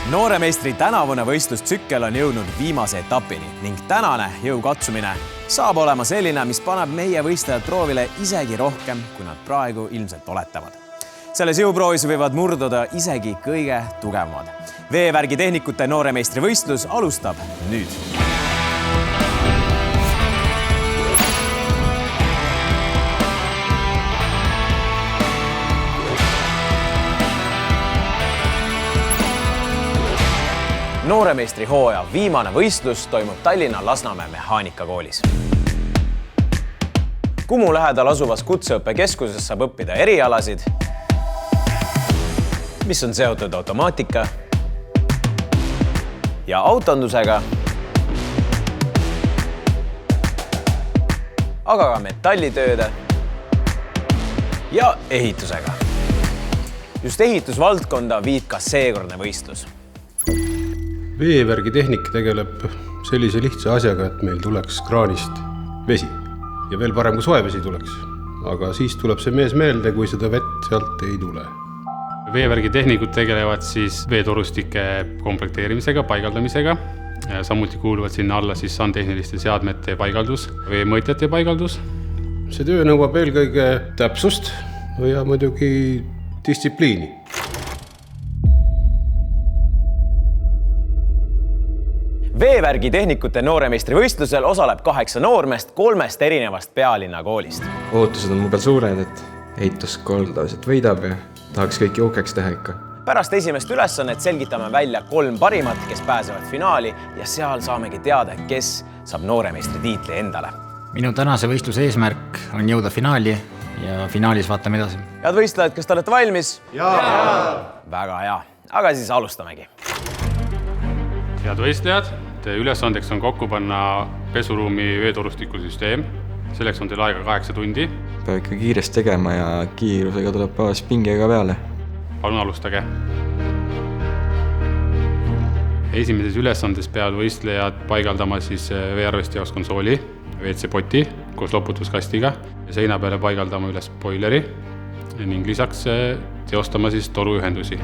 Nooremeistri tänavune võistlustsükkel on jõudnud viimase etapini ning tänane jõukatsumine saab olema selline, mis paneb meie võistlejad proovile isegi rohkem, kui nad praegu ilmselt oletavad. Selles jõuproovis võivad murduda isegi kõige tugevamad. Veevärgi tehnikute nooremeistri võistlus alustab nüüd. Nooremeistri hooaja viimane võistlus toimub Tallinna Lasnamäe mehaanikakoolis. Kumu lähedal asuvas kutseõppekeskuses saab õppida erialasid, mis on seotud automaatika ja autondusega, aga ka metallitööde ja ehitusega. Just ehitusvaldkonda viib ka seekordne võistlus. Veevärgi tehnik tegeleb sellise lihtsa asjaga, et meil tuleks kraanist vesi. Ja veel parem, kui soe vesi tuleks. Aga siis tuleb see mees meelde, kui seda vett sealt ei tule. Veevärgi tehnikud tegelevad siis veetorustike komplekteerimisega, paigaldamisega. Samuti kuuluvad sinna alla siis sandtehniliste seadmete paigaldus, veemõõtjate paigaldus. See töö nõuab eelkõige täpsust ja muidugi distsipliini. Veevärgi tehnikute nooremeistri võistlusel osaleb 8 noormest 3 erinevast pealinna koolist. Ootused on mu peal suured, et ehituskool tavaliselt võidab ja tahaks kõiki uhkeks teha ikka. Pärast esimest ülesannet selgitame välja 3 parimat, kes pääsevad finaali ja seal saamegi teada, kes saab nooremeistri tiitli endale. Minu tänase võistluse eesmärk on jõuda finaali ja finaalis vaatame edasi. Head võistlejad, kas te olete valmis? Jaa! Väga hea, aga siis alustamegi. Head võistlejad, teie ülesandeks on kokku panna pesuruumi veetorustikusüsteem. Selleks on teil aega 8 tundi. Peab ikka kiiresti tegema ja kiirusega tuleb päevas pingega peale. Palun alustage. Esimeses ülesandes peavad võistlejad paigaldama siis veearvesti jaoks konsooli, WC-poti koos loputuskastiga ja seina peale paigaldama üles boileri ning lisaks teostama siis toruühendusi.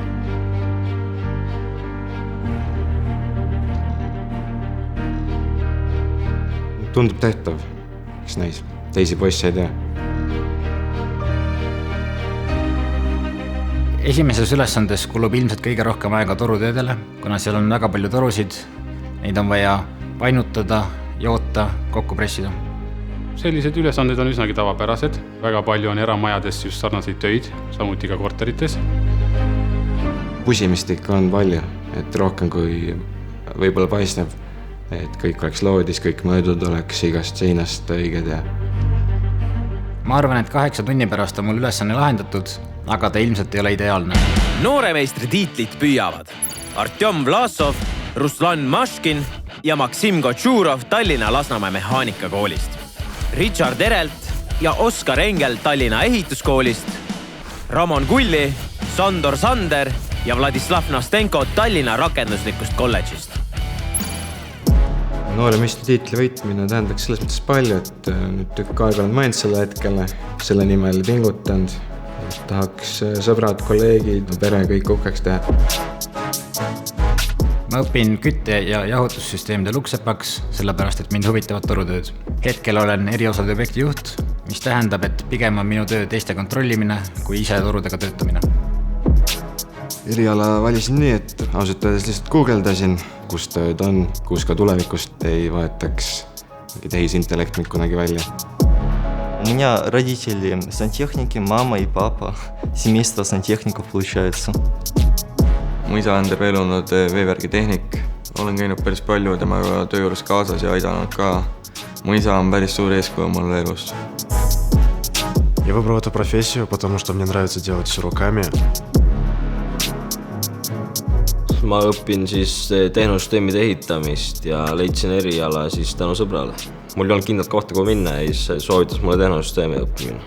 Tundub tehtav, eks näis. Teisi poisse ei tea. Esimeses ülesandes kulub ilmselt kõige rohkem aega torutöödele, kuna seal on väga palju torusid. Neid on vaja painutada, joota, kokku pressida. Sellised ülesanded on üsnagi tavapärased. Väga palju on eramajades just sarnaseid töid, samuti ka korterites. Pusimist ikka on palju, et rohkem kui võib-olla paisneb. Et kõik oleks loodis, kõik mõõdud oleks igast seinast õiged ja... Ma arvan, et 8 tunni pärast on mul ülesanne lahendatud, aga ta ilmselt ei ole ideaalne. Nooremeistri tiitlit püüavad Artjom Vlasov, Ruslan Maškin ja Maksim Kotšurov Tallinna Lasnamäe mehaanikakakoolist, Richard Erelt ja Oskar Engel Tallinna ehituskoolist, Ramon Kulli, Sandor Sander ja Vladislav Nastenko Tallinna rakenduslikust kolledžist. Nooremeistri tiitli võitmine tähendaks selles mõttes palju, et nüüd tükk aega olen mõelnud selle hetkele, selle nimel pingutanud. Tahaks sõbrad, kolleegid, pere kõik uhkeks teha. Ma õpin kütte- ja jahutussüsteemide luksepaks, sellepärast et mind huvitavad torutööd. Hetkel olen eriosade objekti juht, mis tähendab, et pigem on minu töö teiste kontrollimine kui ise torudega töötamine. Eriala valisin nii, et ausalt öeldes lihtsalt guugeldasin, kus tööd on, kus ka tulevikust ei võetaks tehisintellekt mind kunagi välja. У меня родители сантехники, мама и папа. Семейство сантехников получается. Mu isa on terve elunud veevärgi tehnik. Olen käinud päris palju temaga töö juures kaasas ja aidanud ka. Mu isa on päris suur eeskuju mulle elus. Я выбрал эту профессию, потому что мне нравится делать все руками. Ma õpin siis tehnosüsteemide ehitamist ja leidsin eriala siis tänu sõbrale. Mul ei olnud kindlat kohta, kuhu minna ja siis soovitas mulle tehnosüsteemi õppimine.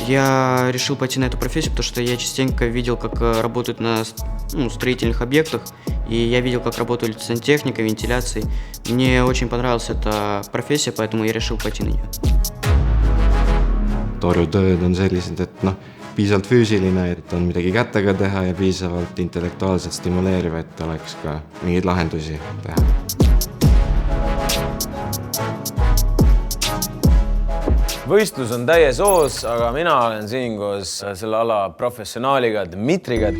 Я решил пойти на эту профессию, потому что я частенько видел, как работают на строительных объектах, и я видел, как работают сантехника, вентиляцией. Мне очень понравилась эта профессия, поэтому я решил пойти на нее. Torutööd on sellised, et piisavalt füüsiline, et on midagi kätega teha ja piisavalt intellektuaalselt stimuleeriv, et oleks ka mingeid lahendusi teha. Võistlus on täies hoos, aga mina olen siin koos selle ala professionaaliga Dmitriga.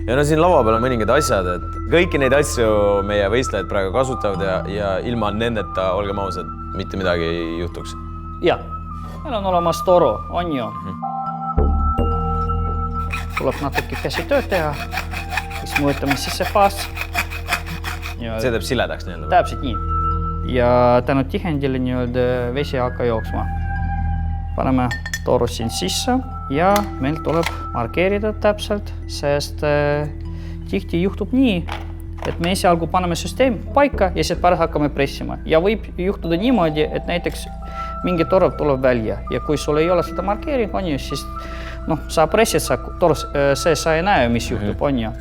Ja no siin lava peal on mõningad asjad, et kõiki neid asju meie võistlejad praegu kasutavad ja ilma nendeta, olgem ausad, mitte midagi ei juhtuks. Ja, meil on olemas toru, on ju. Tuleb natuke käsitööd teha, siis mõõtame sisse faas. See teeb siledaks nii-öelda? Täpselt nii. Ja tänu tihendile vesi hakka jooksma. Paneme toru siin sisse ja meil tuleb markeerida täpselt, sest tihti juhtub nii, et me esialgu paneme süsteem paika ja siis pärast hakkame pressima. Ja võib juhtuda niimoodi, et näiteks mingi toru tuleb välja ja kui sul ei ole seda markeering, on ju, siis sa pressid, sa ei näe, mis juhtub, on ju.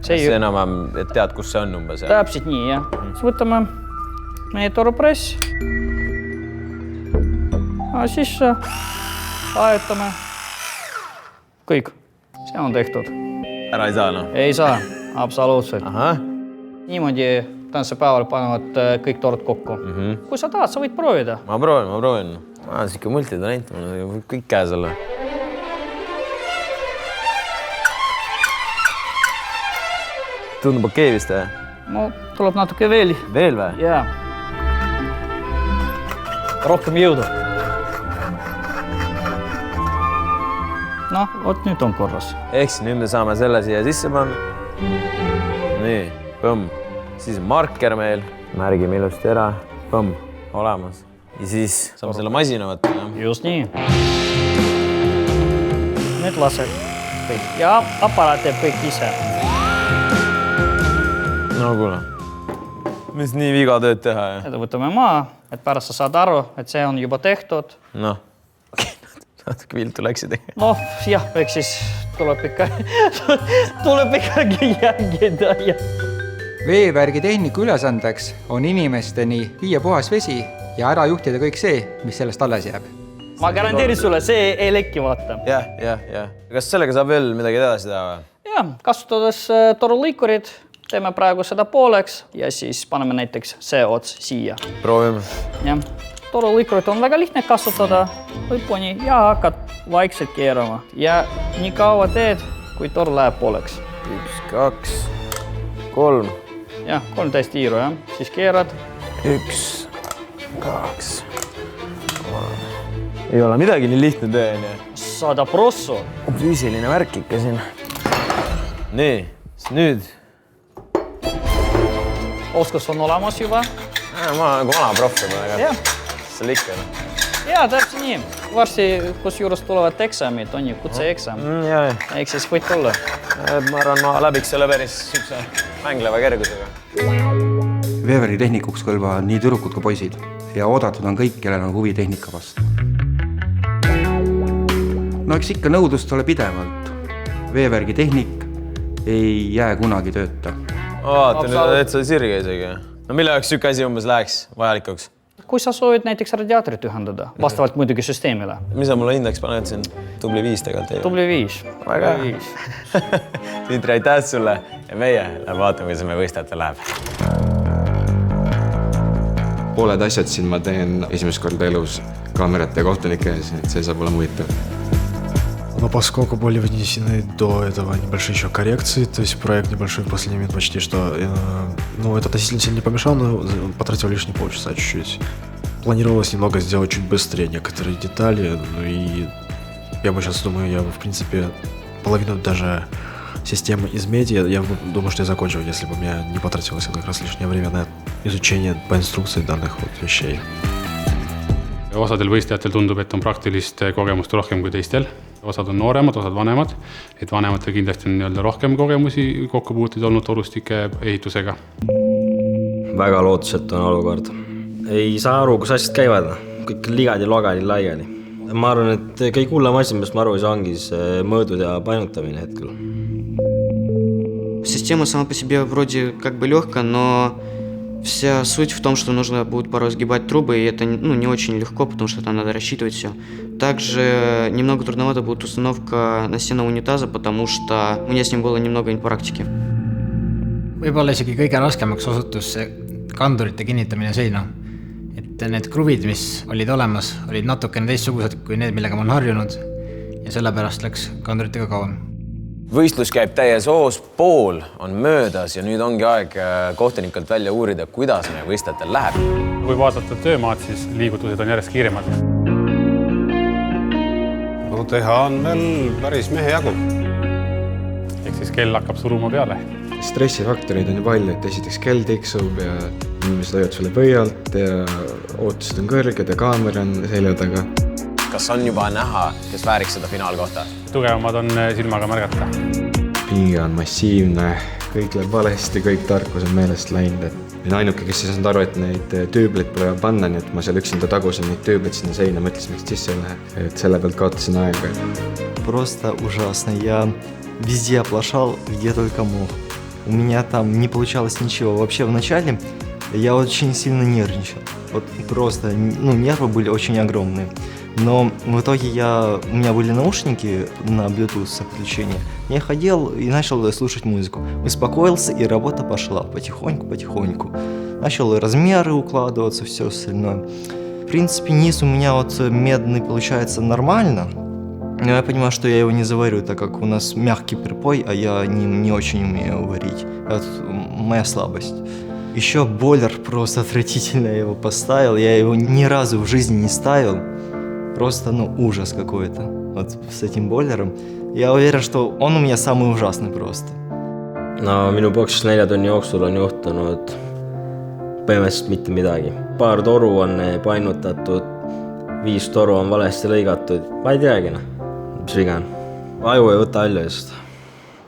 See enam, et tead, kus see on umbes. Täpselt nii, jah. Siis võtame meie toru press. Sisse, ajutame. Kõik. See on tehtud. Ära ei saa, no? Ei saa, absoluutselt. Niimoodi tänase päeval panevad kõik torud kokku. Kui sa tahad, sa võid proovida. Ma proovin. Ma olen siuke multitalent, mul on kõik käes olla. Tundub okei vist, või? No, tuleb natuke veel. Veel või? Jaa. Rohkem jõudu. Vot nüüd on korras. Ehk nüüd me saame selle siia sisse panna. Nii, põmm. Siis on marker meil. Märgime ilusti ära. Põmm, olemas. Ja siis saame selle masina võtta. Just nii. Nüüd laseb kõik. Ja aparaat teeb kõik ise. No kuule. Mis nii viga tööd teha? Seda võtame maa, et pärast sa saad aru, et see on juba tehtud. Noh. Natuke viltu läksid. Jah, eks siis tuleb ikkagi järgida. Veevärgi tehniku ülesandeks on inimesteni viia puhas vesi ja ära juhtida kõik see, mis sellest alles jääb. Ma garanteerin sulle, see ei lekki vaata. Jah. Kas sellega saab veel midagi edasi teha? Jah, kasutades torulõikurid, teeme praegu seda pooleks ja siis paneme näiteks see ots siia. Proovime. Jah. Torulõikurit on väga lihtne kasutada lõpuni ja hakkad vaikselt keerama. Ja nii kaua teed, kui toru läheb pooleks. 1, 2, 3. Jah, 3 täiesti kiiru, jah. Siis keerad. 1, 2, 3. Ei ole midagi nii lihtne töö, nii. 100%. Füüsiline värk ikka siin. Nii, nüüd. Oskus on olemas juba. Ma olen vana proff juba. Jah. See ikka. Jaa, täpselt nii. Varsti, kus juures tulevad eksamid, on ju kutseeksam. Ehk siis võid tulla. Ma arvan, ma läbiks selle päris mängleva kergusega. Veevärgi tehnikuks kõlbavad nii tüdrukud kui poisid ja oodatud on kõik, kellel on huvi tehnika vastu. No eks ikka nõudlust ole pidevalt. Veevärgi tehnik ei jää kunagi tööta. Vaata, nüüd et sa sirge isegi. No mille jaoks siuke asi umbes läheks vajalikuks? Kui sa soovid näiteks radiaatorit ühendada, vastavalt muidugi süsteemile. Mis sa mulle hindeks paned siin? Tubli 5 tegelikult. Tubli 5. Väga. Dmitri, aitäh sulle ja meie vaatame, kuidas me võistajate läheb. Pooled asjad siin ma teen esimest korda elus kaamerate ja kohtunike ees, et see saab olema huvitav. Но поскольку были внесены до этого небольшие еще коррекции, то есть проект небольшой в последний момент почти что, это относительно сильно не помешало, но потратил лишние полчаса чуть-чуть. Планировалось немного сделать чуть быстрее некоторые детали, и я бы сейчас думаю, я в принципе половину даже системы из меди, я думаю, что я закончил, если бы у меня не потратилось как раз лишнее время на изучение по инструкции данных вещей. Osadel võistlejatel tundub, et on praktilist kogemust rohkem kui teistel. Osad on nooremad, osad vanemad. Et vanematel kindlasti on rohkem kogemusi kokkupuuteid olnud torustike ehitusega. Väga lootusetu on olukord. Ei saa aru, kus asjad käivad. Kõik ligad ja logad ja laiali. Ma arvan, et kõik hullem asi, millest ma aru ei saa, ongi mõõdud ja painutamine hetkel. Система сама по себе вроде как бы легкая, но Вся суть в том, что нужно будет порой сгибать трубы, и это не очень легко, потому что там надо рассчитывать все. Также немного трудновато будет установка настенного унитаза, потому что у меня с ним было немного практики. Võib-olla isegi kõige raskemaks osutus see kandurite kinnitamine seina. Et need kruvid, mis olid olemas, olid natukene teistsugused kui need, millega ma olen harjunud ja sellepärast läks kanduritega kauem. Võistlus käib täies hoos, pool on möödas ja nüüd ongi aeg kohtunikelt välja uurida, kuidas meie võistletel läheb. Kui vaadata töömaad, siis liigutused on järjest kiiremad. No teha on veel päris mehe jagu. Ehk siis kell hakkab suruma peale. Stressifaktoreid on ju palju, et esiteks kell tiksub ja inimesed hoiavad sulle pöialt ja ootused on kõrged ja kaamera on selja taga. Kas on juba näha, kes vääriks seda finaalkohta? Tugevamad on silmaga märgata. Pinge on massiivne, kõik läheb valesti, kõik tarkus on meelest läinud. Ainuke, kes ei saanud aru, et neid tüübleid pole panna, nii et ma seal üksinda tagusin neid tüübleid sinna seina, mõtlesin, miks sisse ei lähe. Et selle pealt kaotasin aega. Просто ужасно. Я везде оплошал, где только мог. У меня там не получалось ничего. Вообще в начале я очень сильно нервничал. Вот просто, нервы были очень огромные. Но в итоге у меня были наушники на Bluetooth подключение. Я ходил и начал слушать музыку. Успокоился, и работа пошла потихоньку. Начал размеры укладываться, все остальное. В принципе, низ у меня вот медный получается нормально. Но я понимаю, что я его не заварю, так как у нас мягкий припой, а я не очень умею варить. Это моя слабость. Еще бойлер просто отвратительно я его поставил. Я его ни разу в жизни не ставил. Просто, ужас какой-то вот с этим бойлером. Я уверен, что он у меня самый ужасный просто. No minu boksis 4 tunni jooksul on juhtunud põhimõtteliselt mitte midagi. Paar toru on painutatud, 5 toru on valesti lõigatud. Ma ei teagi, mis viga on. Aju ei võta aljast.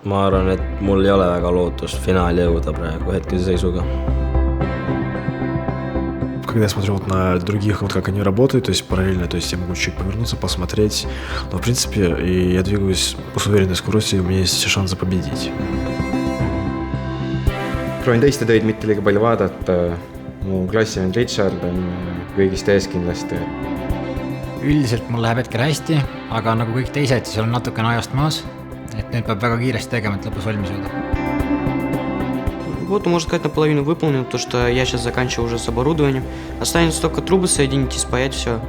Ma arvan, et mul ei ole väga lootust finaali jõuda praegu hetkese seisuga. Когда я смотрю на других, как они работают, то есть параллельно, то есть я могу чуть повернуться, посмотреть, но в принципе я двигаюсь с уверенной скоростью, и у меня есть шансы победить. Proovin teiste töid mitte liiga palju vaadata. Mu klassivend Richard on kõigist ees kindlasti. Üldiselt mul läheb hetkel hästi, aga nagu kõik teised, siis olen natukene ajast maas, et nüüd peab väga kiiresti tegema, et lõpus valmis jõuda. Вот, можно сказать, наполовину выполнил, потому что я сейчас заканчиваю уже с оборудованием. Останется только трубы соединить и спаять все,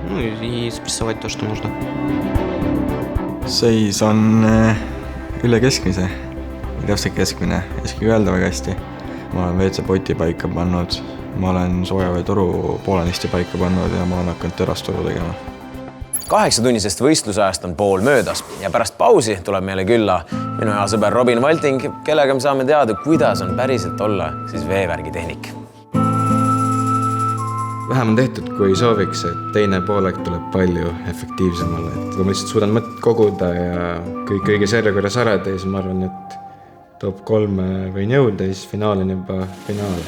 и спрессовать то, что нужно. Seis on üle keskmise, täpselt keskmine, isegi öelda väga hästi. Ma olen WC-poti paika pannud, ma olen soojavee-toru poolenisti paika pannud ja ma olen hakanud terastoru tegema. 8-tunnisest võistlusajast on pool möödas ja pärast pausi tuleb meile külla minu hea sõber Robin Valting, kellega me saame teada, kuidas on päriselt olla siis veevärgi tehnik. Vähem on tehtud, kui sooviks, et teine poolek tuleb palju efektiivsemale. Kui ma lihtsalt suudan mõtet koguda ja kõik õige järjekorras arada, siis ma arvan, et top 3 võin jõuda ja siis finaal on juba finaal.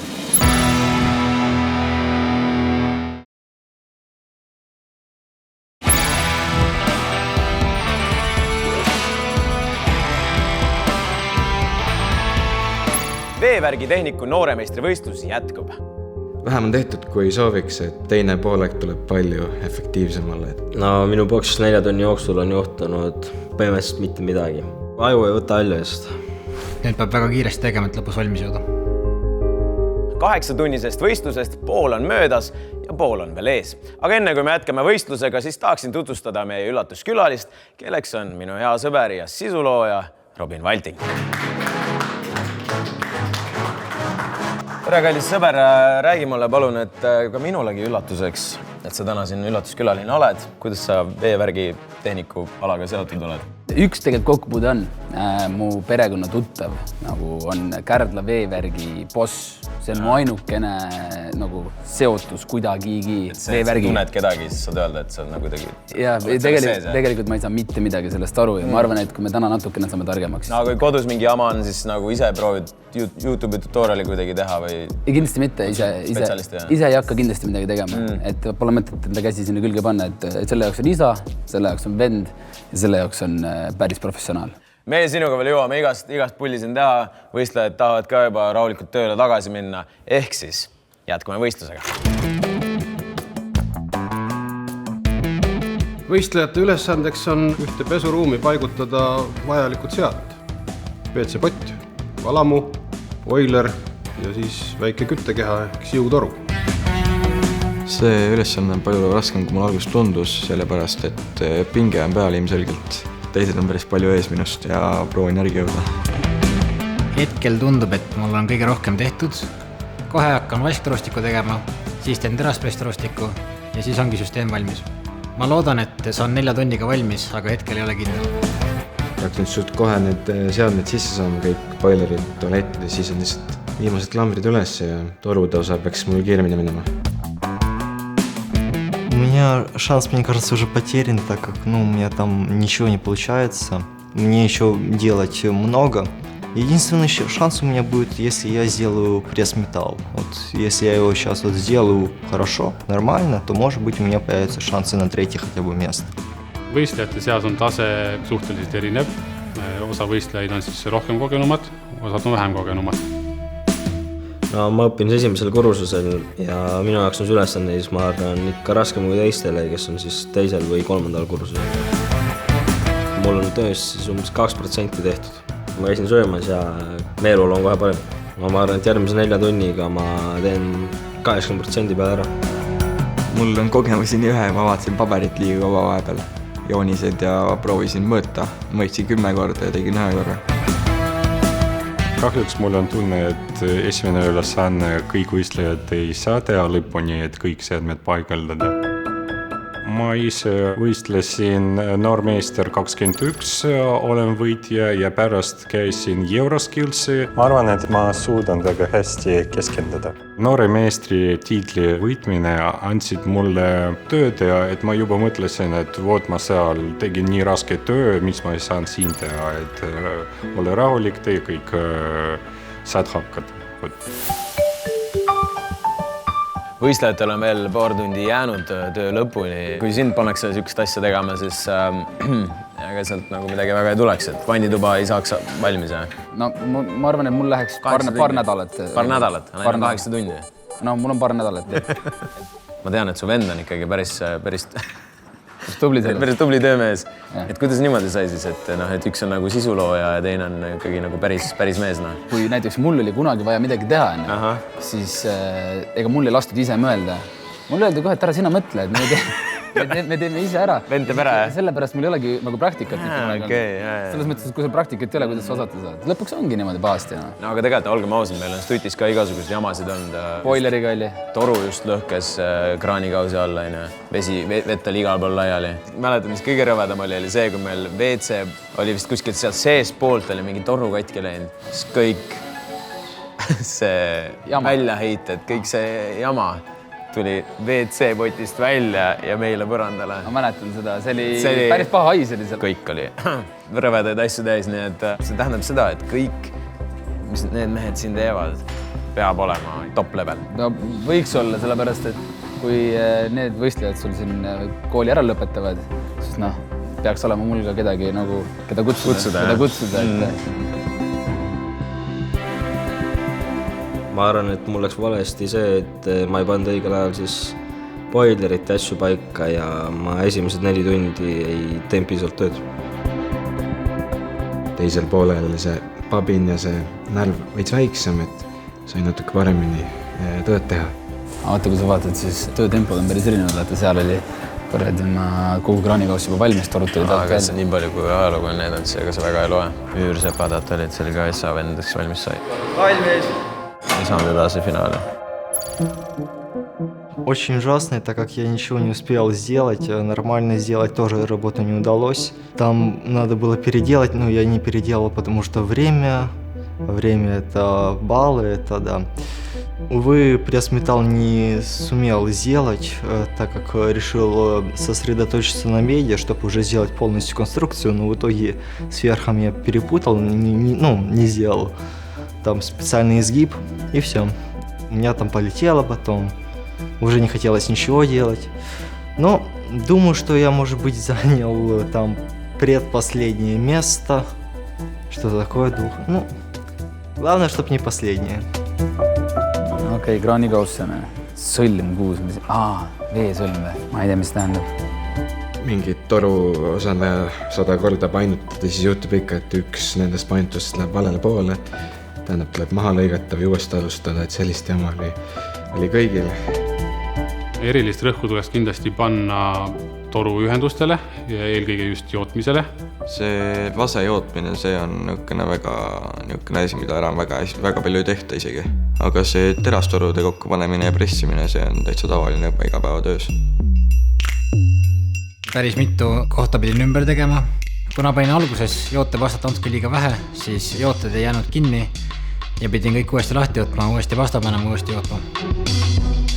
Veevärgi tehniku nooremeistrivõistlus jätkub. Vähem on tehtud, kui sooviks, et teine poolek tuleb palju efektiivsemale. No minu boksis 4 tunni jooksul on juhtunud põhimõtteliselt mitte midagi. Aju ei võta aljast. Nüüd peab väga kiiresti tegema, et lõpus valmis jõuda. 8-tunnisest võistlusest pool on möödas ja pool on veel ees. Aga enne kui me jätkame võistlusega, siis tahaksin tutvustada meie üllatuskülalist, kelleks on minu hea sõber ja sisulooja Robin Valting. Tere, kallis sõber, räägi mulle palun, et ka minulegi üllatuseks, et sa täna siin üllatuskülaline oled. Kuidas sa veevärgi tehniku alaga seotud oled? Üks tegelikult kokkupuude on. Mu perekonna tuttav on Kärdla veevärgi boss. See on mu ainukene seotus kuidagigi veevärgi. Tunned kedagi, siis saad öelda, et sa on kuidagi... Ja, tegelikult ma ei saa mitte midagi sellest aru ja ma arvan, et kui me täna natukene saame targemaks. Kui kodus mingi jama on, siis ise proovid YouTube tutoriali kuidagi teha või... Kindlasti mitte. Ise ei hakka kindlasti midagi tegema. Et pole mõtet enda käsi sinna külge panna, et selle jaoks on isa, selle jaoks on vend ja selle jaoks on päris professionaal. Meie sinuga veel jõuame igast pulli siin teha, võistlejad tahavad ka juba rahulikult tööle tagasi minna. Ehk siis jätkume võistlusega. võistlejate ülesandeks on ühte pesuruumi paigutada vajalikud seadmed. WC-pott, valamu, boiler ja siis väike küttekeha ehk siutoru. See ülesanne on palju raskem, kui mul alguses tundus, sellepärast et pinge on peal ilmselgelt. Teised on päris palju ees minust ja proovin järgi jõuda. Hetkel tundub, et mul on kõige rohkem tehtud. Kohe hakkan vasktorustikku tegema, siis teen teraspresstorustikku ja siis ongi süsteem valmis. Ma loodan, et saan 4 tunniga valmis, aga hetkel ei ole kindel. Peaks nüüd suht kohe need seadmed sisse saama, kõik boilerid, tualettid ja siis on lihtsalt viimased klambrid üles ja torude osa peaks mul kiiremini minema. У меня шанс, мне кажется, уже потерян, так как у меня там ничего не получается. Мне еще делать много. Единственный шанс у меня будет, если я сделаю пресс-металл. Вот, если я его сейчас вот сделаю хорошо, нормально, то, может быть, у меня появятся шансы на 3 хотя бы место. Võistlejate seas on tase suhteliselt erinev. Osa võistlejaid on siis rohkem kogenumad, osad on vähem kogenumad. No, ma õpin esimesel kursusel ja minu jaoks on see ülesanne, siis ma arvan ikka raskem kui teistele, kes on siis 2. või 3. kursusel. Mul on töös siis umbes 2% tehtud. Ma käisin söömas ja meelul on kohe parem. Ma arvan, et järgmise 4 tunniga ma teen 80% peale ära. Mul on kogemusi nii ühe, ma vaatasin paberit liiga kaua vahepeal. Joonised ja proovisin mõõta. Mõõtsin 10 korda ja tegin 1 korra. Kahjuks mul on tunne, et esimene ülesanne kõik võistlejad ei saa teha lõpuni, et kõik seadmed paigaldada. Ma ise võistlesin Noormeister 21, olen võitja ja pärast käisin Euroskillsi. Ma arvan, et ma suudan väga hästi keskenduda. Noore meistri tiitli võitmine andsid mulle tööd ja et ma juba mõtlesin, et vood ma seal tegin nii raske töö, mis ma ei saanud siin teha, et ole rahulik, tee kõik saad hakkad. Võistlejatel on veel paar tundi jäänud töö lõpuni. Kui sind pannakse sükst asja tegema, siis ega sealt nagu midagi väga ei tuleks, et vannituba ei saaks valmis. No ma arvan, et mul läheks paar nädalat. Paar nädalat? Neil on 8 tundi? No mul on paar nädalat. Ma tean, et su vend on ikkagi päris tubli töömees. Et kuidas niimoodi sai siis, et üks on nagu sisulooja ja teine on ikkagi nagu päris mees? Kui näiteks mul oli kunagi vaja midagi teha, siis ega mul ei lastud ise mõelda. Mul öeldi kohe, et ära sina mõtle, et me teeme ise ära. Vend teeb ära, jah? Sellepärast mul ei olegi nagu praktikat. Selles mõttes, et kui sul praktikat ei ole, kuidas sa osata saad. Lõpuks ongi niimoodi pahasti. No aga tegelikult, olgem ausad, meil on stutis ka igasuguseid jamasid olnud. Boileriga oli. Toru just lõhkes kraanikausi alla, vett oli igal pool laiali. Mäletan, mis kõige rõvedam oli see, kui meil WC oli vist kuskilt sealt sees poolt oli mingi toru katki läinud. Siis kõik see väljaheited, kõik see jama tuli WC-potist välja ja meile põrandale. Ma mäletan seda, see oli päris paha hais oli seal. Kõik oli rõvedaid asju täis, nii et see tähendab seda, et kõik, mis need mehed siin teevad, peab olema top level. No võiks olla, sellepärast, et kui need võistlejad sul siin kooli ära lõpetavad, siis peaks olema mul ka kedagi, keda kutsuda. Ma arvan, et mul läks valesti see, et ma ei pannud õigel ajal siis boilerit ja asju paika ja ma esimesed 4 tundi ei teinud piisavalt tööd. Teisel poolel see pabin ja see närv veits väiksem, et sai natuke paremini tööd teha. Vaata, kui sa vaatad, siis töötempod on päris erinevad, vaata seal oli kogu kraanikaus juba valmis torutuli. Aga see nii palju kui ajalugu on need, siis ega see väga ei loe. Üürsepad olid, see oli ka SA vend, kes valmis sai. Valmis! Не saanud edasi finaali. Очень ужасно, так как я ничего не успел сделать, нормально сделать тоже работу не удалось. Там надо было переделать, но я не переделал, потому что время это баллы, это да. Увы, пресс-металл не сумел сделать, так как решил сосредоточиться на меди, чтобы уже сделать полностью конструкцию, но в итоге с верхом я перепутал, не сделал. Там специальный изгиб, и все. У меня там полетело потом. Уже не хотелось ничего делать. Но думаю, что я, может быть, занял там предпоследнее место. Что такое дух? Главное, чтобы не последнее. Okei, kraanikaussane. Sõlm kuus. Veesõlm või? Ma ei tea, mis tähendab. Mingit toru osad 100 korda painutada, siis juhtub ikka, et üks nendest painutustest läheb valele poole. Tähendab, tuleb maha lõigata või uuesti alustada, et sellist jama oli kõigil. Erilist rõhku tuleks kindlasti panna toruühendustele ja eelkõige just jootmisele. See vase jootmine, see on niisugune asi, mida ära väga palju ei tehta isegi. Aga see terastorude kokkupanemine ja pressimine, see on täitsa tavaline igapäevatöös. Päris mitu kohta pidin ümber tegema. Kuna panin alguses jootepastat natuke liiga vähe, siis jooted ei jäänud kinni ja pidin kõik uuesti lahti võtma, uuesti pasta panema, uuesti jootma.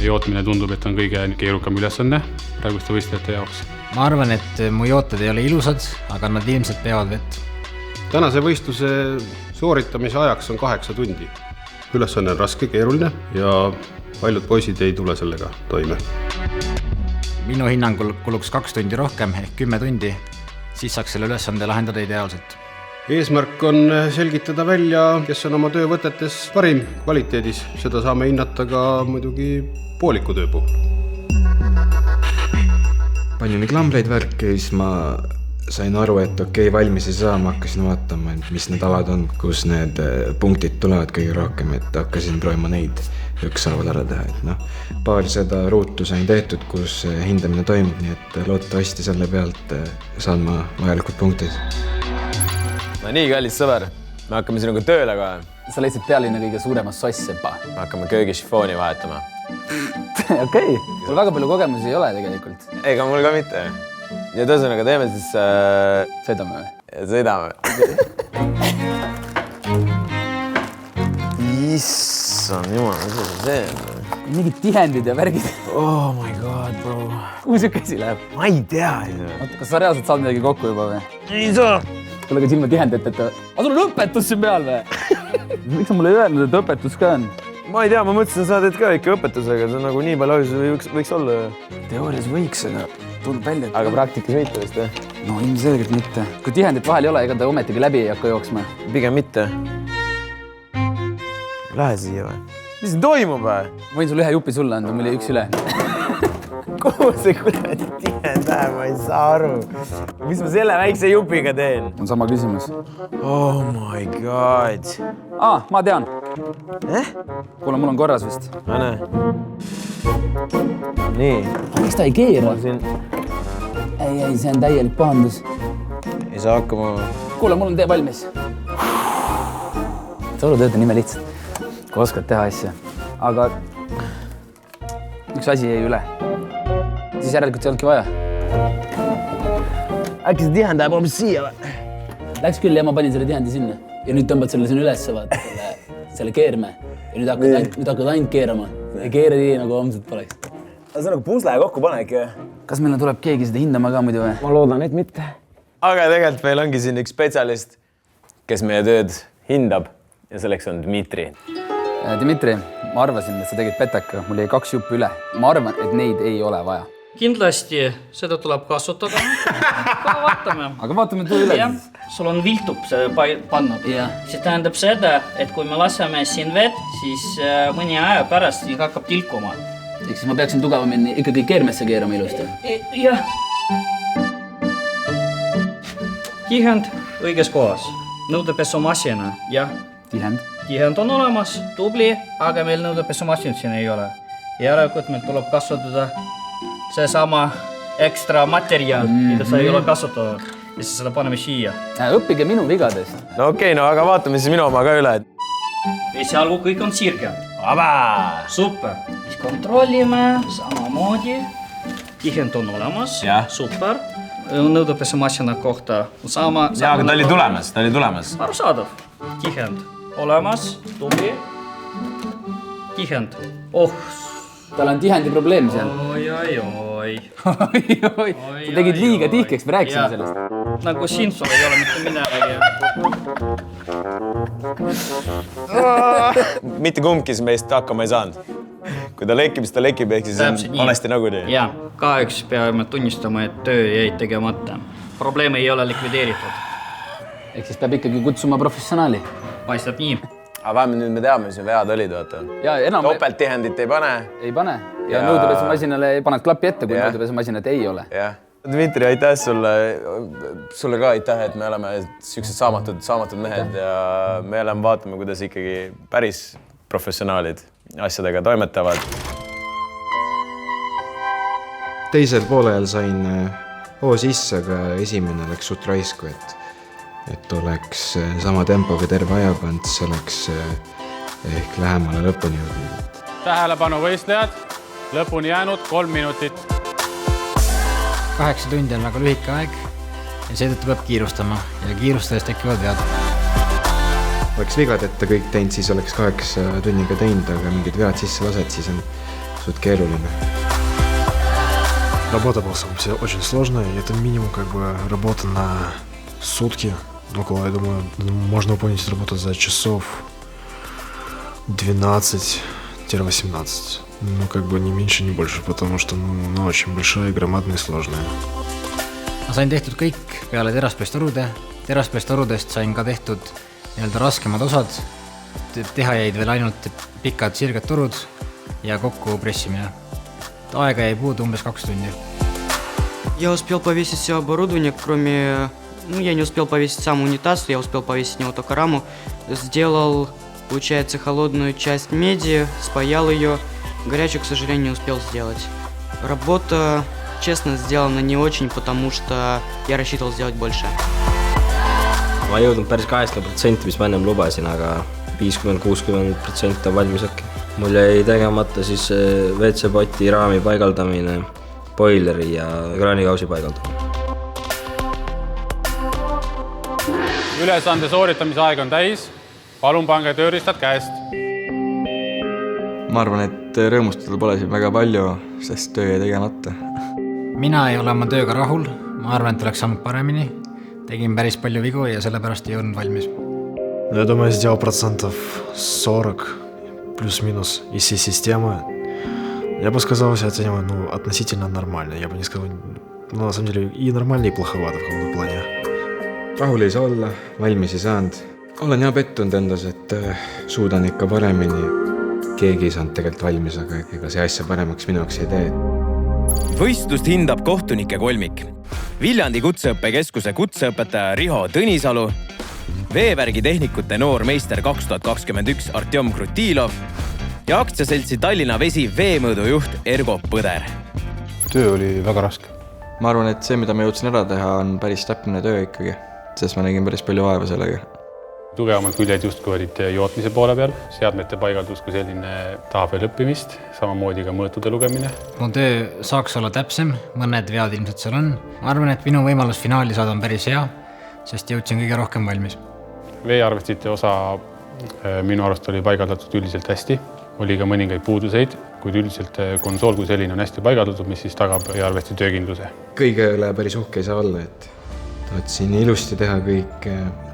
Jootmine tundub, et on kõige keerukam ülesanne praeguste võistlejate jaoks. Ma arvan, et mu jooted ei ole ilusad, aga nad ilmselt peavad vett. Tänase võistluse sooritamise ajaks on 8 tundi. Ülesanne on raske, keeruline ja paljud poisid ei tule sellega toime. Minu hinnangul kuluks 2 tundi rohkem ehk 10 tundi, siis saaks selle ülesande lahendada ideaalselt. Eesmärk on selgitada välja, kes on oma töövõtetes parim kvaliteedis. Seda saame hinnata ka muidugi pooliku töö puhul. Panin klambreid värki, siis ma sain aru, et okei, valmis ei saa, ma hakkasin vaatama, mis need alad on, kus need punktid tulevad kõige rohkem, et hakkasin proovima neid ükshaaval ära teha. Paar seda ruutu sain tehtud, kus hindamine toimub, nii et loodetavasti selle pealt saan ma vajalikud punktid. No nii, kallis sõber, me hakkame sinuga tööle kohe. Sa leidsid pealinna kõige suuremas sosssepa. Me hakkame köögishifooni vahetama. Okei, mul väga palju kogemusi ei ole tegelikult. Ega mul ka mitte. Ja tõsõnaga teeme siis... Sõidame või? Sõidame. Issand jumal, mis see on? Mingid tihendid ja värgid. Oh my god, bro. Kuhu see käsi läheb? Ma ei tea. Kas sa reaalselt saad midagi kokku juba või? Ei saa. Kuule ka silma tihendit, et... Aga sul on õpetus siin peal või? Miks sa mulle ei öelnud, et õpetus ka on? Ma ei tea, ma mõtlesin, sa teed ka ikka õpetusega. See on nagu nii palju asju võiks olla. Teoorias võiks, aga tundub välja, et... Aga praktikas võite vist, jah? No ilmselgelt mitte. Kui tihendit vahel ei ole, ega ta ometigi läbi ei hakka jooksma. Pigem mitte. Lähe siia või? Mis siin toimub või? Võin sul ühe jupi sulle anda, mul jäi üks üle. Kuhu see kuradi tihend läheb, ma ei saa aru. Mis ma selle väikse jupiga teen? On sama küsimus. Oh my god. Ma tean. Kuule, mul on korras vist. Ma näe. Nii. Miks ta ei keera? Ei, see on täielik pahandus. Ei saa hakkama. Kuule, mul on tee valmis. Torutööd on nime lihtsalt. Kui oskad teha asja. Aga üks asi jäi üle. Siis järelikult see olnudki vaja. Äkki see tihend läheb hoopis siia või? Läks küll ja ma panin selle tihendi sinna. Ja nüüd tõmbad selle sinna üles, vaata, selle keerme. Ja nüüd hakkad ainult keerama. Ja keera nii, nagu homselt poleks. See on nagu pusle kokku panek. Kas meil tuleb keegi seda hindama ka muidu või? Ma loodan, et mitte. Aga tegelikult meil ongi siin üks spetsialist, kes meie tööd hindab. Ja selleks on Dmitri. Dmitri, ma arvasin, et sa tegid petaka. Mul jäi 2 juppi üle. Ma arvan, et neid ei ole vaja. Kindlasti seda tuleb kasutada. Vaatame. Aga vaatame töö üle. Sul on viltub see pannud. See tähendab seda, et kui me laseme siin vett, siis mõni aja pärast hakkab tilkuma. Ehk siis ma peaksin tugevamini ikkagi keermesse keerama ilusti. Jah. Tihend õiges kohas. Nõudepesumasina. Jah. Tihend on olemas, tubli, aga meil nõudepesumasinat siin ei ole. Järelikult meil tuleb kasutada seesama ekstra materjal, mida sa ei ole kasutanud. Ja siis seda paneme siia. Õppige minu vigadest. No okei, aga vaatame siis minu oma ka üle. Esialgu kõik on sirge. Super. Siis kontrollime samamoodi. Tihend on olemas. Super. Nõudepesumasina kohta sama... Aga ta oli tulemas. Arusaadav. Tihend olemas, tubli. Tihend. Tal on tihendi probleem seal. Oi. Sa tegid liiga tihkeks, me rääkisime sellest. Nagu siin sul ei ole mitte midagi. Mitte kumbki meist hakkama ei saanud. Kui ta lekib, siis ta lekib, ehk siis on valesti nagunii. Jaa, kahjuks peame tunnistama, et töö jäi tegemata. Probleem ei ole likvideeritud. Ehk siis peab ikkagi kutsuma professionaali. Paistab nii. Aga vähemalt nüüd me teame, mis vead olid, vaata. Ja enam... Topelttihendit ei pane. Ei pane. Ja nõudepesumasinale paned klappi ette, kui nõudepesumasinat ei ole. Jah. Dmitri, aitäh sulle ka aitäh, et me oleme siuksed saamatud mehed ja me oleme vaatame, kuidas ikkagi päris professionaalid asjadega toimetavad. Teisel poolel sain hoo sisse, aga esimene läks suht raisku, et oleks sama tempoga terve ajakants, oleks ehk lähemale lõpuni jõudnud. Tähelepanu võistlejad, lõpuni jäänud 3 minutit. 8 tundi on väga lühike aeg ja seetõttu peab kiirustama ja kiirustades tekivad vead. Oleks vigadeta kõik teinud, siis oleks 8 tunniga teinud, aga mingid vead sisse lased, siis on suht keeruline. Работа была очень сложная, и это минимум как бы работа на сутки. Около, я думаю, можно выполнить работу за часов 12-18. Ну, как бы не меньше, не больше, потому что ну, очень большая, громадная и сложная. Ma sain tehtud kõik peale teraspleistorude. Teraspleistorudest sain ka tehtud nii-öelda raskemad osad. Teha jäid veel ainult pikad sirged torud ja kokku pressimine. Aega jäi puudu umbes 2 tundi. Я успел повесить все оборудование, кроме... Ну, я не успел повесить сам унитаз, я успел повесить него только раму. Сделал, получается, холодную часть меди, спаял ее. Горячую, к сожалению, не успел сделать. Работа, честно, сделана не очень, потому что я рассчитывал сделать больше. Ma ei jõudnud päris 80%, mis ma ennem lubasin, aga 50-60% on valmis äkki. Mul jäi tegemata siis WC-poti raami paigaldamine, boileri ja kraanikausi paigaldamine. Ülesande sooritamise aeg on täis. Palun pange tööriistad käest. Ma arvan, et rõõmustada pole siin väga palju, sest töö jäi tegemata. Mina ei ole oma tööga rahul. Ma arvan, et oleks saanud paremini. Tegin päris palju vigu ja sellepärast ei olnud valmis. Я думаю, я сделал 40% плюс-минус из всей системы. Я бы сказал, что это относительно нормально. Я бы не сказал, на самом деле, и нормально, и плоховато в каком-то плане. Rahul ei saa olla, valmis ei saanud. Olen hea pettunud endas, et suudan ikka paremini. Keegi ei saanud tegelikult valmis, aga ega see asja paremaks minuks ei tee. Võistlust hindab kohtunike kolmik. Viljandi kutseõppekeskuse kutseõpetaja Riho Tõnisalu, veevärgi tehnikute noormeister 2021 Artjom Krutilov ja aktsiaseltsi Tallinna Vesi veemõõdujuht Ergo Põder. Töö oli väga raske. Ma arvan, et see, mida ma jõudsin ära teha, on päris täpne töö ikkagi, sest ma nägin päris palju vaeva sellega. Tugevamad küljed justkui olid jootmise poole peal, seadmete paigaldus kui selline tahab veel õppimist, samamoodi ka mõõtude lugemine. Mu töö saaks olla täpsem, mõned vead ilmselt seal on. Ma arvan, et minu võimalus finaali saada on päris hea, sest jõudsin kõige rohkem valmis. Veearvestite osa minu arust oli paigaldatud üldiselt hästi. Oli ka mõningaid puuduseid, kuid üldiselt konsool kui selline on hästi paigaldatud, mis siis tagab veearvesti töökindluse. Kõige üle päris uhke ei saa olla, et siin ilusti teha kõik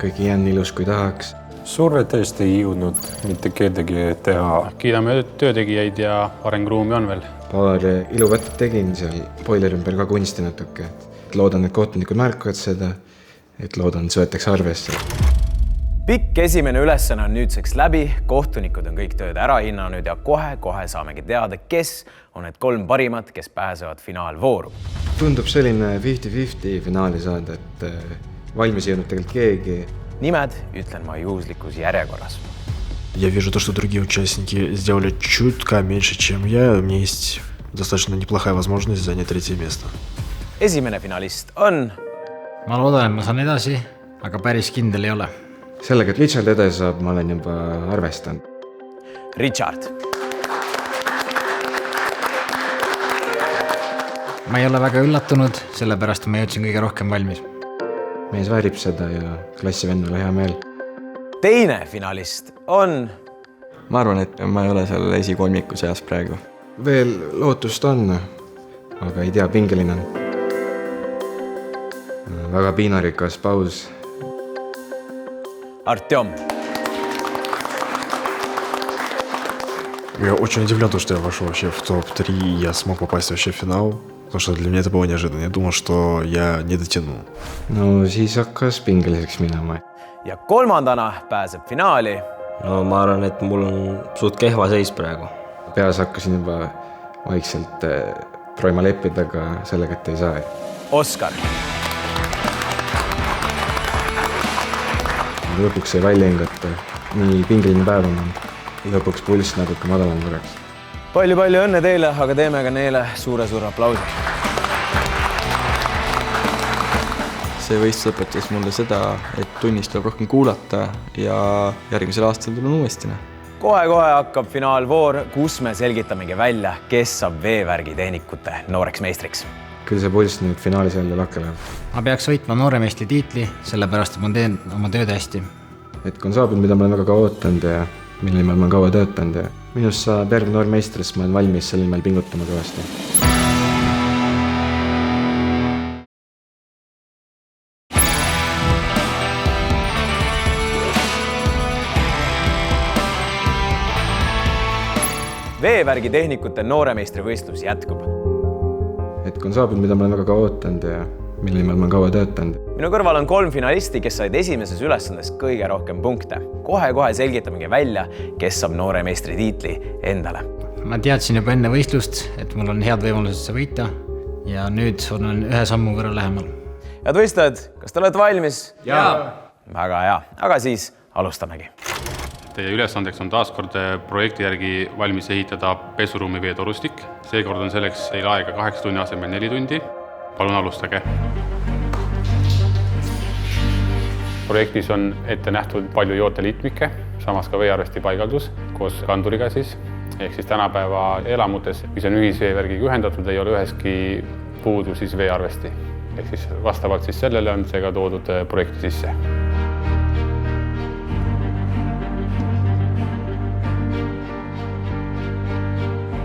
ei jäänud ilus kui tahaks. Surve tõesti ei jõudnud mitte kedagi teha. Kiidame töötegijaid ja arengruumi on veel. Paar iluvõtted tegin seal boileri ümber ka kunsti natuke. Loodan, et kohtunikud märkavad seda, et loodan, et võetakse arvesse. Pikk esimene ülesanne on nüüdseks läbi, kohtunikud on kõik tööd ära hinnanud ja kohe saamegi teada, kes on need 3 parimat, kes pääsevad finaalvooru. Tundub selline 50-50 finaali saada, et valmis ei olnud tegelikult keegi. Nimed ütlen ma juhuslikus järjekorras. Я вижу то, что другие участники сделали чутка меньше, чем я. У меня есть достаточно неплохая возможность занять 3 место. Esimene finalist on... Ma loodan, et ma saan edasi, aga päris kindel ei ole. Sellega, et Richard edasi saab, ma olen juba arvestanud. Richard. Ma ei ole väga üllatunud, sellepärast ma jõudsin kõige rohkem valmis. Mees väärib seda ja klassivennale hea meel. Teine finalist on... Ma arvan, et ma ei ole seal esikolmiku seas praegu. Veel lootust on, aga ei tea, pingeline on. Väga piinarikas paus. Artjom. Я очень удивлен, что я вошел вообще в топ-3 и я смог попасть вообще в финал, потому что для меня это было неожиданно. Я думал, что я не дотяну. No siis hakkas pingeliseks minema. Ja kolmandana pääseb finaali no ma arvan, et mul on suht kehva seis praegu. Peas hakkasin juba vaikselt proovima leppida ka sellega, et ei saa. Oskar. Lõpuks sai välja hingata. Nii pingeline päev on. Lõpuks pulss natuke madalam korraks. Palju õnne teile, aga teeme ka neile suure aplausi. See võistlus õpetas mulle seda, et tunnis tuleb rohkem kuulata ja järgmisel aastal tulen uuesti. Kohe hakkab finaalvoor, kus me selgitamegi välja, kes saab veevärgi tehnikute nooreks meistriks. Küll see pulss nüüd finaalis jälle lakke läheb. Ma peaks võitma nooremeistri tiitli, sellepärast et ma teen oma tööd hästi. Hetk on saabud, mida ma olen väga kaua ootanud ja mille nimel ma olen kaua töötanud ja minust saab järgmine noormeister, sest ma olen valmis selle nimel pingutama kõvasti. Veevärgi tehnikute nooremeistri võistlus jätkub. Hetk on saabud, mida ma olen väga kaua ootanud ja mille nimel ma olen kaua töötanud. Minu kõrval on 3 finalisti, kes said esimeses ülesandes kõige rohkem punkte. Kohe selgitamegi välja, kes saab nooremeistri tiitli endale. Ma teadsin juba enne võistlust, et mul on head võimalused see võita ja nüüd olen ühe sammu võrra lähemal. Head võistlejad, kas te olete valmis? Jaa! Väga hea, aga siis alustamegi. Teie ülesandeks on taaskord projekti järgi valmis ehitada pesuruumi veetorustik. Seekord on selleks teil aega 8 tunni asemel 4 tundi. Palun alustage. Projektis on ette nähtud palju jooteliitmikke, samas ka veearvesti paigaldus koos kanduriga siis. Ehk siis tänapäeva elamutes, mis on ühisveevärgiga ühendatud, ei ole üheski puudu siis veearvesti. Ehk siis vastavalt siis sellele on see ka toodud projekti sisse.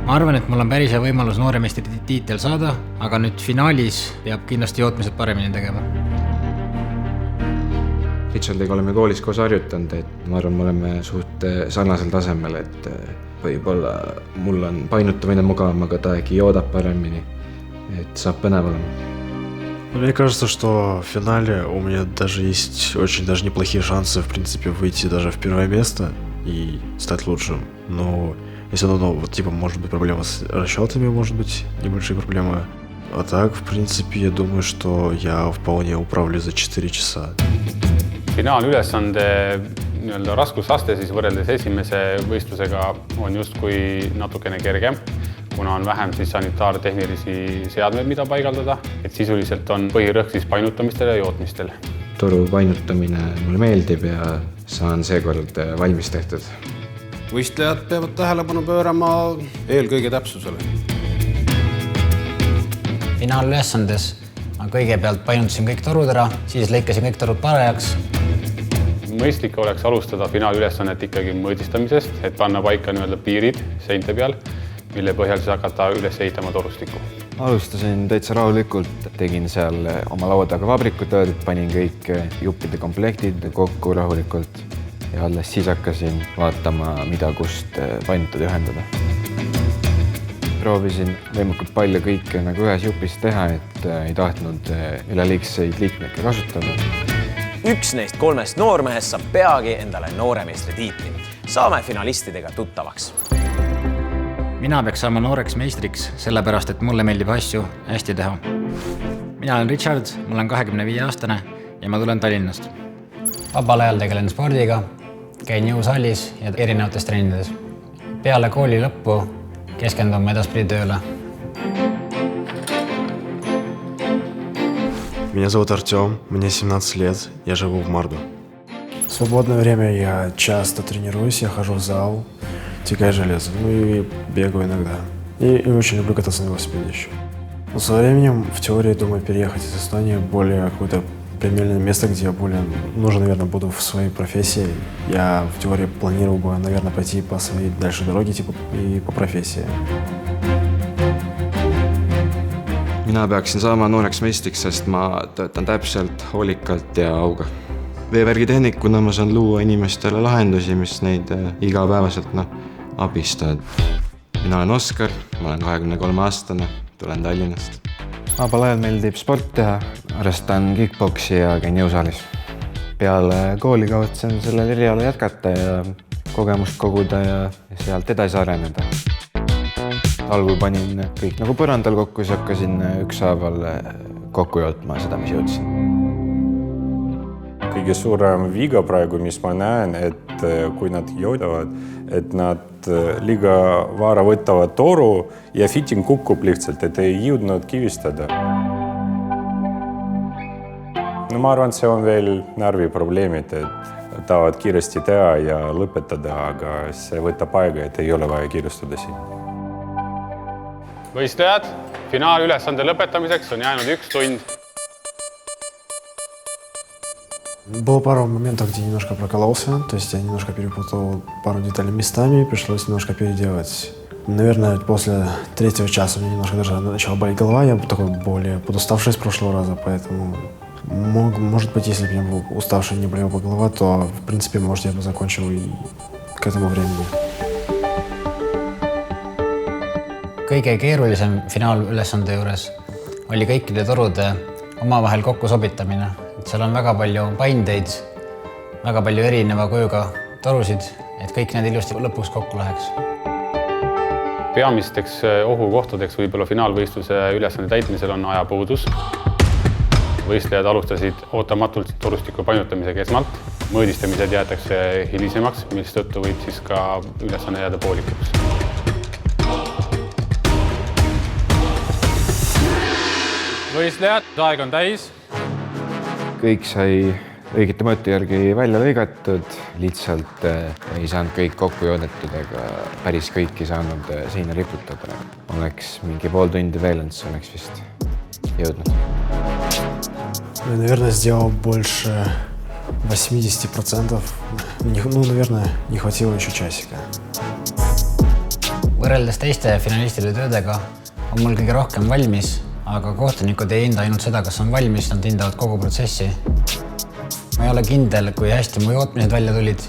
Ma arvan, et mul on päris hea võimalus nooremeistri tiitel saada, aga nüüd finaalis peab kindlasti jootmised paremini tegema. Richardiga oleme koolis koos harjutanud, et ma arvan, me oleme suht sarnasel tasemel, et võib-olla mul on painutamine mugavam, aga ta äkki joodab paremini, et saab põnev olema. Мне кажется, что в финале у меня даже есть очень даже неплохие шансы, в принципе, выйти даже в первое место и стать лучшим. Но если вот типа, может быть, проблема с расчетами, может быть, небольшие проблемы. А так, в принципе, я думаю, что я вполне управлюсь за 4 часа. Finaalülesande raskusaste siis võrreldes esimese võistlusega on justkui natukene kergem, kuna on vähem siis sanitaartehnilisi seadmeid, mida paigaldada. Et sisuliselt on põhirõhk siis painutamistele ja jootmistel. Toru painutamine mulle meeldib ja saan seekord valmis tehtud. Võistlejad peavad tähelepanu pöörama eelkõige täpsusele. Finaalülesandes ma kõigepealt painutasin kõik torud ära, siis lõikasin kõik torud parajaks. Mõistlik oleks alustada finaalülesannet ikkagi mõõdistamisest, et panna paika piirid seinte peal, mille põhjal siis hakata üles ehitama torustikku. Alustasin täitsa rahulikult, tegin seal oma laua taga vabrikutööd, panin kõik juppide komplektid kokku rahulikult ja alles siis hakkasin vaatama, mida kust painutada ja ühendada. Proovisin võimalikult palju kõike ühes jupis teha, et ei tahtnud üleliigseid liikmeid kasutada. Üks neist 3 noormehest saab peagi endale nooremeistri tiitli. Saame finalistidega tuttavaks. Mina peaks saama nooreks meistriks, sellepärast, et mulle meeldib asju hästi teha. Mina olen Richard, ma olen 25-aastane ja ma tulen Tallinnast. Vabal ajal tegelen spordiga, käin jõusallis ja erinevates trennides. Peale kooli lõppu keskendun edaspidi tööle. Меня зовут Артем, мне 17 лет, я живу в Марду. В свободное время я часто тренируюсь, я хожу в зал, тягаю железо, и бегаю иногда. И очень люблю кататься на велосипеде еще. Но со временем в теории думаю переехать из Эстонии в более какое-то премиальное место, где я более нужен, наверное, буду в своей профессии. Я в теории планировал бы, наверное, пойти по своей дальшей дороге и по профессии. Mina peaksin saama nooreks meistriks, sest ma töötan täpselt, hoolikalt ja auga. Veevärgi tehnikuna ma saan luua inimestele lahendusi, mis neid igapäevaselt abistavad. Mina olen Oskar, ma olen 23-aastane, tulen Tallinnast. Vabal ajal meeldib sport teha, harrastan kickboksi ja käin jõusaalis. Peale kooli kavatsen sellel eriala jätkata ja kogemust koguda ja sealt edasi areneda. Algul panin kõik nagu põrandal kokku, siis hakkasin ükshaaval kokku jootma seda, mis jõudsin. Kõige suurem viga praegu, mis ma näen, et kui nad joodavad, et nad liiga vara võtavad toru ja fitting kukub lihtsalt, et ei jõudnud kivistada. No ma arvan, see on veel närviprobleemid, et tahavad kiiresti teha ja lõpetada, aga see võtab aega, et ei ole vaja kiirustada siin. Võistlejad, finaalülesande lõpetamiseks on jäänud 1 tund. Было пару моментов, где немножко прокололся, то есть я немножко перепутал пару деталей местами, пришлось немножко переделать. Наверное, после 3-го часа у меня немножко даже начала болеть голова, я такой более подуставший с прошлого раза, поэтому может быть, если бы я был уставший, не болела бы голова, то, в принципе, может, я бы закончил и к этому времени. Kõige keerulisem finaalülesande juures oli kõikide torude omavahel kokku sobitamine. Seal on väga palju paindeid, väga palju erineva kujuga torusid, et kõik need ilusti lõpuks kokku läheks. Peamisteks ohukohtadeks võib-olla finaalvõistluse ülesande täitmisel on ajapuudus. Võistlejad alustasid ootamatult torustiku painutamisega esmalt. Mõõdistamised jäetakse hilisemaks, mistõttu võib siis ka ülesanne jääda poolikuks. Võistlejad, aeg on täis. Kõik sai õigete mõõtu järgi välja lõigatud, lihtsalt ei saanud kõik kokku joodetud, ega päris kõik ei saanud seina riputada. Oleks mingi pool tundi veel, et see oleks vist jõudnud. Я, наверное, сделал больше 80%. Наверное, не хватило еще часика. Võrreldes teiste finalistide töödega on mul kõige rohkem valmis, aga kohtunikud ei hinda ainult seda, kas on valmis, nad hindavad kogu protsessi. Ma ei ole kindel, kui hästi mu jootmised välja tulid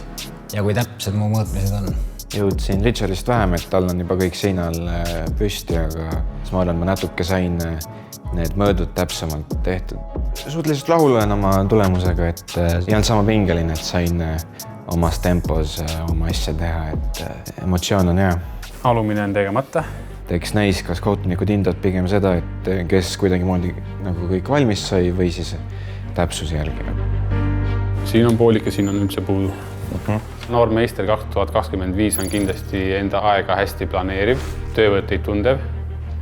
ja kui täpsed mu mõõtmised on. Jõudsin Richardist vähem, et tal on juba kõik seinal püsti, aga ma arvan, ma natuke sain need mõõdud täpsemalt tehtud. Suhteliselt rahul olen oma tulemusega, et ei olnud sama pingeline, et sain omas tempos oma asja teha, et emotsioon on hea. Alumine on tegemata. Eks näis, kas kohtunikud hindavad pigem seda, et kes kuidagi moodi nagu kõik valmis sai või siis täpsuse järgi. Siin on poolik ja siin on üldse puudu. Noor meister 2025 on kindlasti enda aega hästi planeeriv, töövõtteid tundev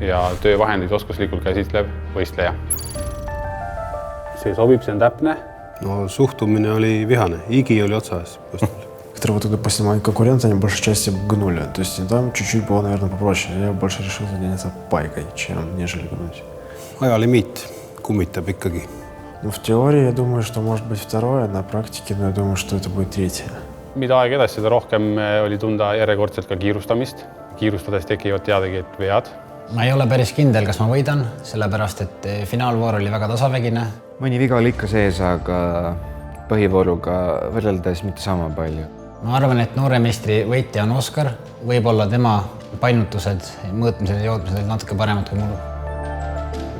ja töövahendeid oskuslikult käsitlev võistleja. See sobib, see on täpne. No suhtumine oli vihane, igi oli otsas. Которые вот тогда после моей конкуренции, они большей части гнули. То есть там чуть-чуть было, наверное, попроще. Я больше решил заняться пайкой, чем нежели гнуть. Ajalimiit kummitab ikkagi. Ну, в теории я думаю, что может быть 2, на практике, но я думаю, что это будет 3. Mida aeg edasi, seda rohkem oli tunda järjekordselt ka kiirustamist. Kiirustades tekivad teadagi vead. Ma ei ole päris kindel, kas ma võidan, sellepärast et finaalvoor oli väga tasavägine. Mõni viga oli ikka sees, aga põhivooruga võrreldes mitte sama palju. Ma arvan, et nooremeistri võitja on Oskar. Võib-olla tema painutused, mõõtmised ja jootmised olid natuke paremad kui mul.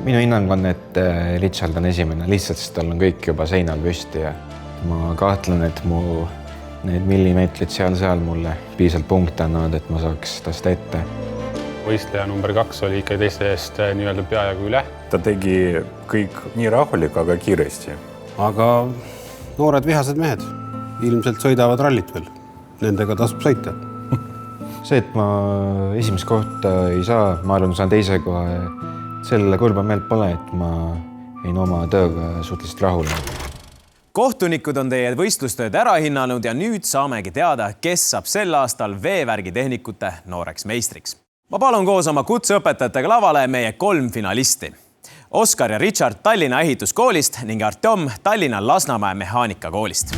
Minu hinnang on, et Richard on esimene, lihtsalt sest tal on kõik juba seinal püsti ja ma kahtlen, et mu need millimeetrid seal mulle piisavalt punkte annavad, et ma saaks tast ette. Võistleja number 2 oli ikka teiste eest nii-öelda peajagu üle. Ta tegi kõik nii rahulik, aga kiiresti. Aga noored vihased mehed ilmselt sõidavad rallit veel. Nendega tasub sõita. See, et ma esimest kohta ei saa, ma arvan, saan teise koha. Selle kurba meelt pole, et ma jäin oma tööga suhteliselt rahule. Kohtunikud on teie võistlustööd ära hinnanud ja nüüd saamegi teada, kes saab sel aastal veevärgitehnikute nooreks meistriks. Ma palun koos oma kutseõpetajatega lavale meie 3 finalisti. Oskar ja Richard Tallinna ehituskoolist ning Artjom Tallinna Lasnamäe mehaanikakoolist.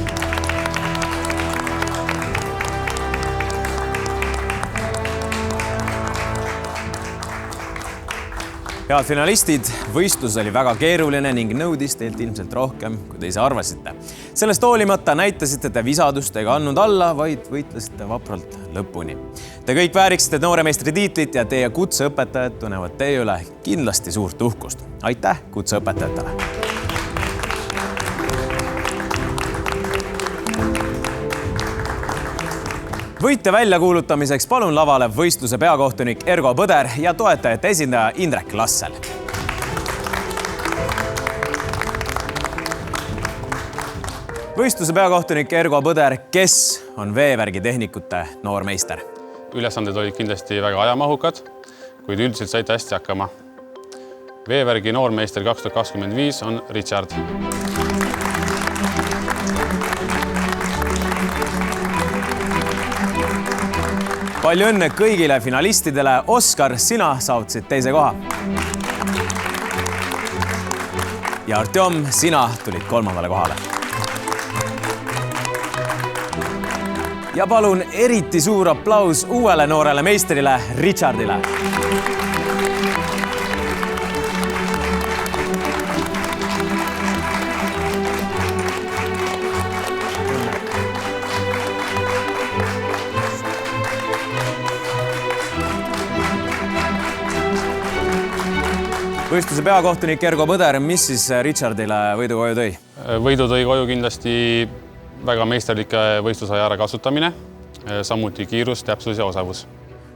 Head finalistid, võistlus oli väga keeruline ning nõudis teilt ilmselt rohkem, kui te ise arvasite. Sellest hoolimata näitasite te visadust ega andnud alla, vaid võitlesite vapralt lõpuni. Te kõik vääriksite nooremeistri tiitlit ja teie kutseõpetajad tunnevad teie üle kindlasti suurt uhkust. Aitäh kutseõpetajatele! Võitja väljakuulutamiseks palun lavale võistluse peakohtunik Ergo Põder ja toetajate esindaja Indrek Lassel. Võistluse peakohtunik Ergo Põder, kes on veevärgi tehnikute noormeister? Ülesanded olid kindlasti väga ajamahukad, kuid üldiselt saite hästi hakkama. Veevärgi noormeister 2025 on Richard. Palju õnne kõigile finalistidele. Oskar, sina saavutasid teise koha. Ja Artjom, sina tulid 3. kohale. Ja palun eriti suur aplaus uuele noorele meistrile Richardile. Võistluse peakohtunik Ergo Põder, mis siis Richardile võidu koju tõi? Võidu tõi koju kindlasti väga meisterlike võistlusaja ära kasutamine, samuti kiirus, täpsus ja osavus.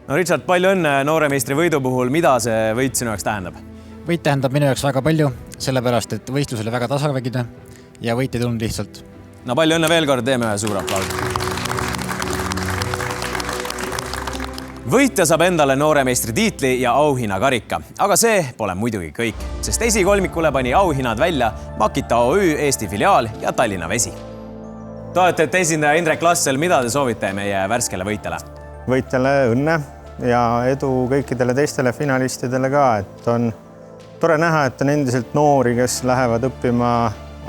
No Richard, palju õnne noore meistri võidu puhul. Mida see võit sinu jaoks tähendab? Võit tähendab minu jaoks väga palju, sellepärast et võistlus oli väga tasavägine ja võit ei tulnud lihtsalt. No palju õnne veel kord, teeme ühe suure aplausi. Võitja saab endale nooremeistri tiitli ja auhinnakarika, aga see pole muidugi kõik, sest esikolmikule pani auhinnad välja Makita OÜ Eesti filiaal ja Tallinna Vesi. Toetajate esindaja Indrek Lassel, mida te soovite meie värskele võitjale? Võitjale õnne ja edu kõikidele teistele finalistidele ka, et on tore näha, et on endiselt noori, kes lähevad õppima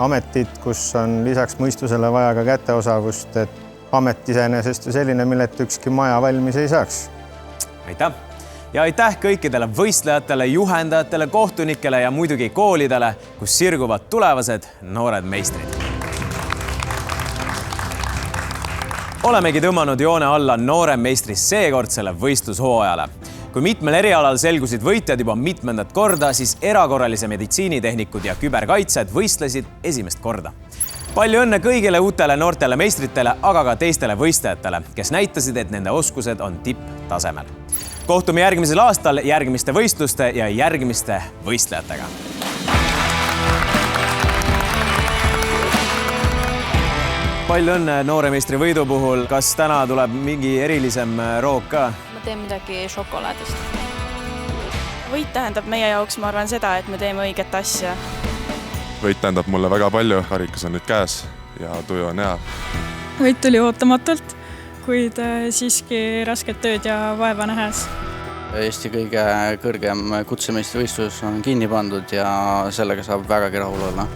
ametit, kus on lisaks mõistusele vaja ka käteosavust, et amet iseenesest ju selline, millelt ükski maja valmis ei saaks. Aitäh! Ja aitäh kõikidele võistlejatele, juhendajatele, kohtunikele ja muidugi koolidele, kus sirguvad tulevased noored meistrid. Olemegi tõmmanud joone alla noorem meistris seekordsele võistlushooajale. Kui mitmel erialal selgusid võitjad juba mitmendat korda, siis erakorralise meditsiinitehnikud ja küberkaitsed võistlesid esimest korda. Palju õnne kõigile uutele noortele meistritele, aga ka teistele võistlejatele, kes näitasid, et nende oskused on tipptasemel. Kohtume järgmisel aastal järgmiste võistluste ja järgmiste võistlejatega. Palju õnne noore meistri võidu puhul. Kas täna tuleb mingi erilisem roog ka? Ma teen midagi šokolaadist. Võit tähendab meie jaoks, ma arvan seda, et me teeme õiget asja. Võit tähendab mulle väga palju. Karikas on nüüd käes ja tuju on hea. Võit tuli ootamatult, kuid siiski rasket tööd ja vaeva nähes. Eesti kõige kõrgem kutsemeistrivõistlus on kinni pandud ja sellega saab vägagi rahul olla.